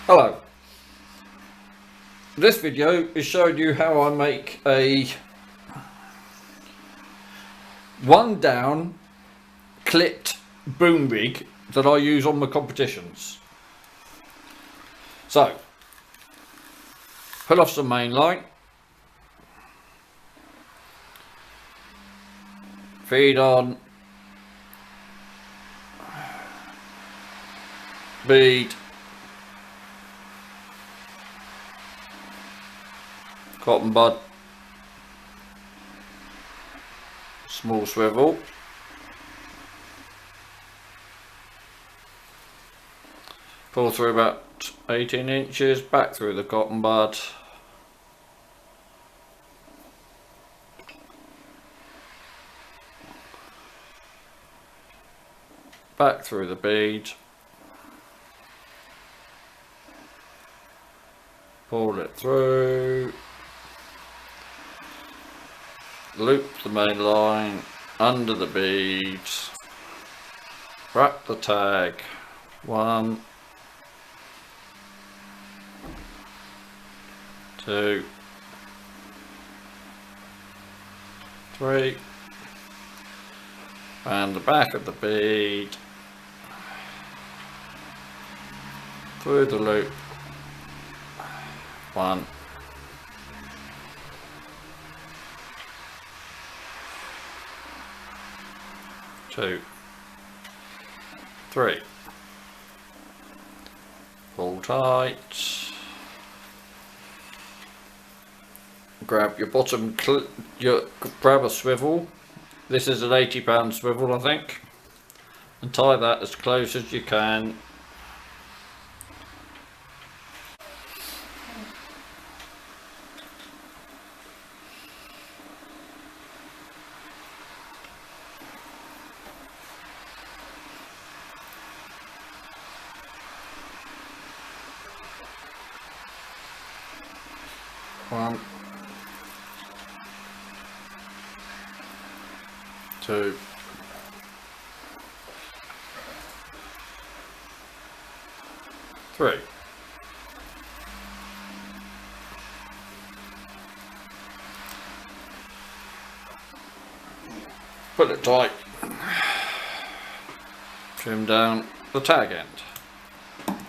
Hello. This video is showing you how I make a one down clipped boom rig that I use on my competitions. So, pull off some main line, feed on bead, cotton bud, small swivel, pull through about 18 inches, back through the cotton bud, back through the bead, pull it through, loop the main line under the bead, wrap the tag, 1, 2, 3, and the back of the bead through the loop, 1, 2, 3, pull tight, grab your bottom, grab a swivel. This is an 80-pound swivel, I think, and tie that as close as you can. One, 2, 3. Put it tight. Trim down the tag end.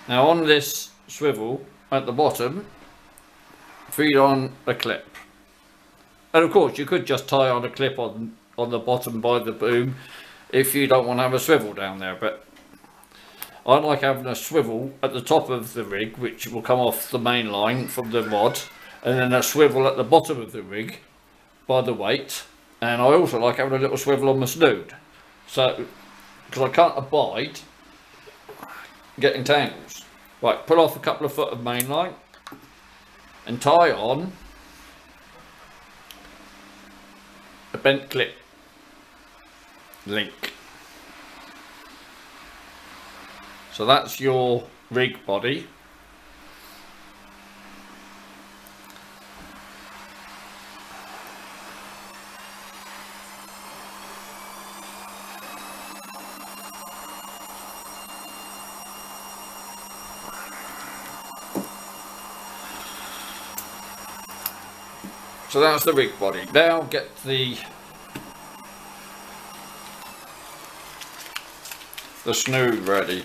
Now on this swivel at the bottom, feed on a clip. And of course you could just tie on a clip on the bottom by the boom if you don't want to have a swivel down there, but I like having a swivel at the top of the rig which will come off the main line from the rod, and then a swivel at the bottom of the rig by the weight, and I also like having a little swivel on my snood, so because I can't abide getting tangles. Right, pull off a couple of foot of main line and tie on a bent clip link. So that's your rig body. So that's the rig body. Now get the snood ready.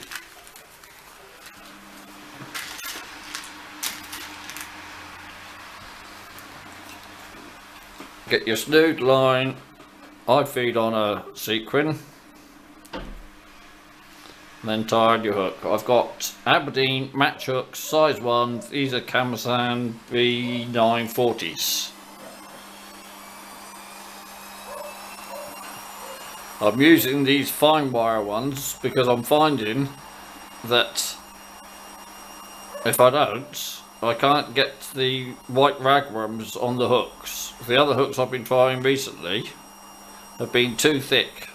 Get your snood line. I feed on a sequin, then tie on your hook. I've got Aberdeen match hooks, size 1. These are Kamasan V940s. I'm using these fine wire ones because I'm finding that if I don't, I can't get the white ragworms on the hooks. The other hooks I've been trying recently have been too thick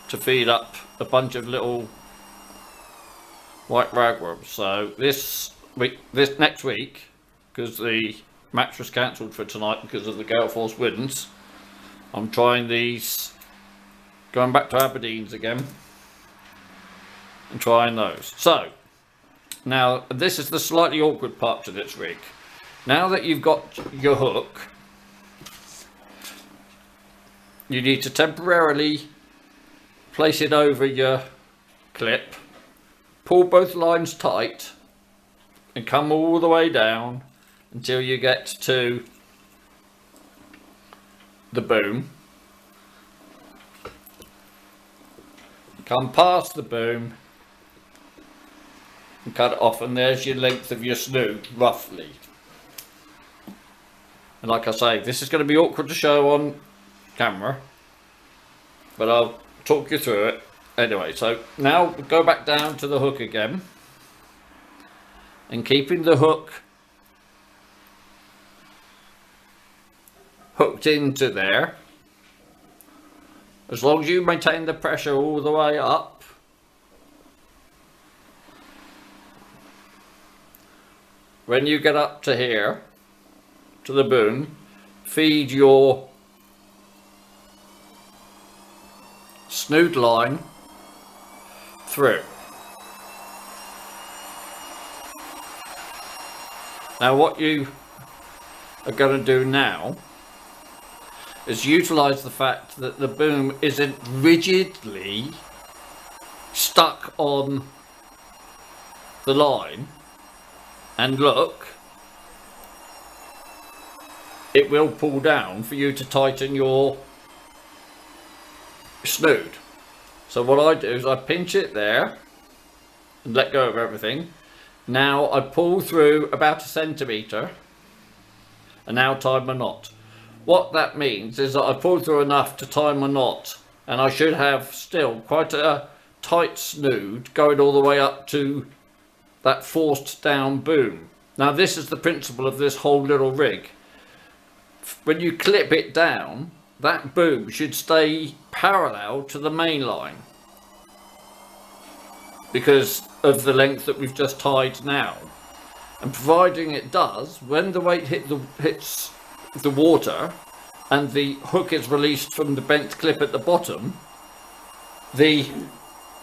to feed up a bunch of little white ragworms. So this next week, because the match was cancelled for tonight because of the gale force winds, I'm trying these, going back to Aberdeen's again and trying those. So Now, this is the slightly awkward part to this rig. Now that you've got your hook, you need to temporarily place it over your clip, pull both lines tight, and come all the way down until you get to the boom. Come past the boom and cut it off, and there's your length of your snood, roughly. And like I say, this is going to be awkward to show on camera, but I'll talk you through it. Anyway, so now go back down to the hook again, and keeping the hook hooked into there, as long as you maintain the pressure all the way up, when you get up to here, to the boom, feed your snood line through. Now what you are going to do now is utilise the fact that the boom isn't rigidly stuck on the line, and look, it will pull down for you to tighten your snood. So what I do is I pinch it there and let go of everything. Now I pull through about 1 centimetre and now tie my knot. What that means is that I pull through enough to tie my knot, and I should have still quite a tight snood going all the way up to that forced down boom. Now this is the principle of this whole little rig. When you clip it down, that boom should stay parallel to the main line because of the length that we've just tied now. And providing it does, when the weight hits the water and the hook is released from the bent clip at the bottom, the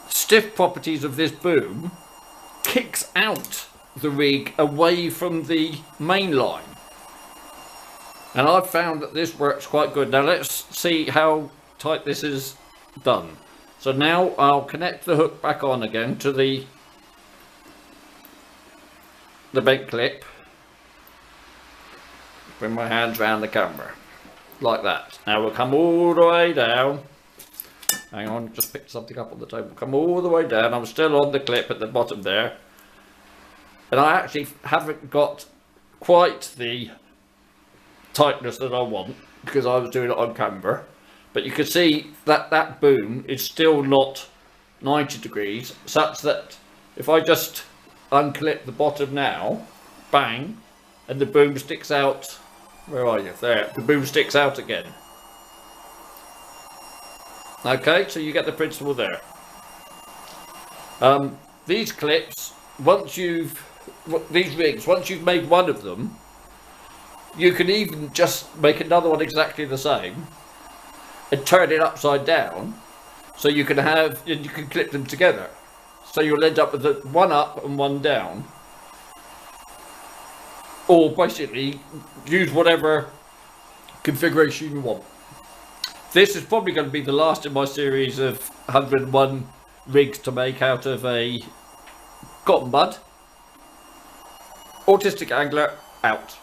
stiff properties of this boom kicks out the rig away from the main line. And I've found that this works quite good. Now let's see how tight this is done. So now I'll connect the hook back on again to the bent clip. Bring my hands around the camera like that. Now we'll come all the way down. Hang on, just picked something up on the table. Come all the way down. I'm still on the clip at the bottom there, and I actually haven't got quite the tightness that I want because I was doing it on camera, but you can see that that boom is still not 90 degrees, such that if I just unclip the bottom now, bang, and the boom sticks out. Where are you? There, the boom sticks out again. Okay, so you get the principle there. These clips, these rigs, once you've made one of them, you can even just make another one exactly the same and turn it upside down, so you can clip them together. So you'll end up with one up and one down. Or basically use whatever configuration you want. This is probably going to be the last in my series of 101 rigs to make out of a cotton bud. Autistic Angler out.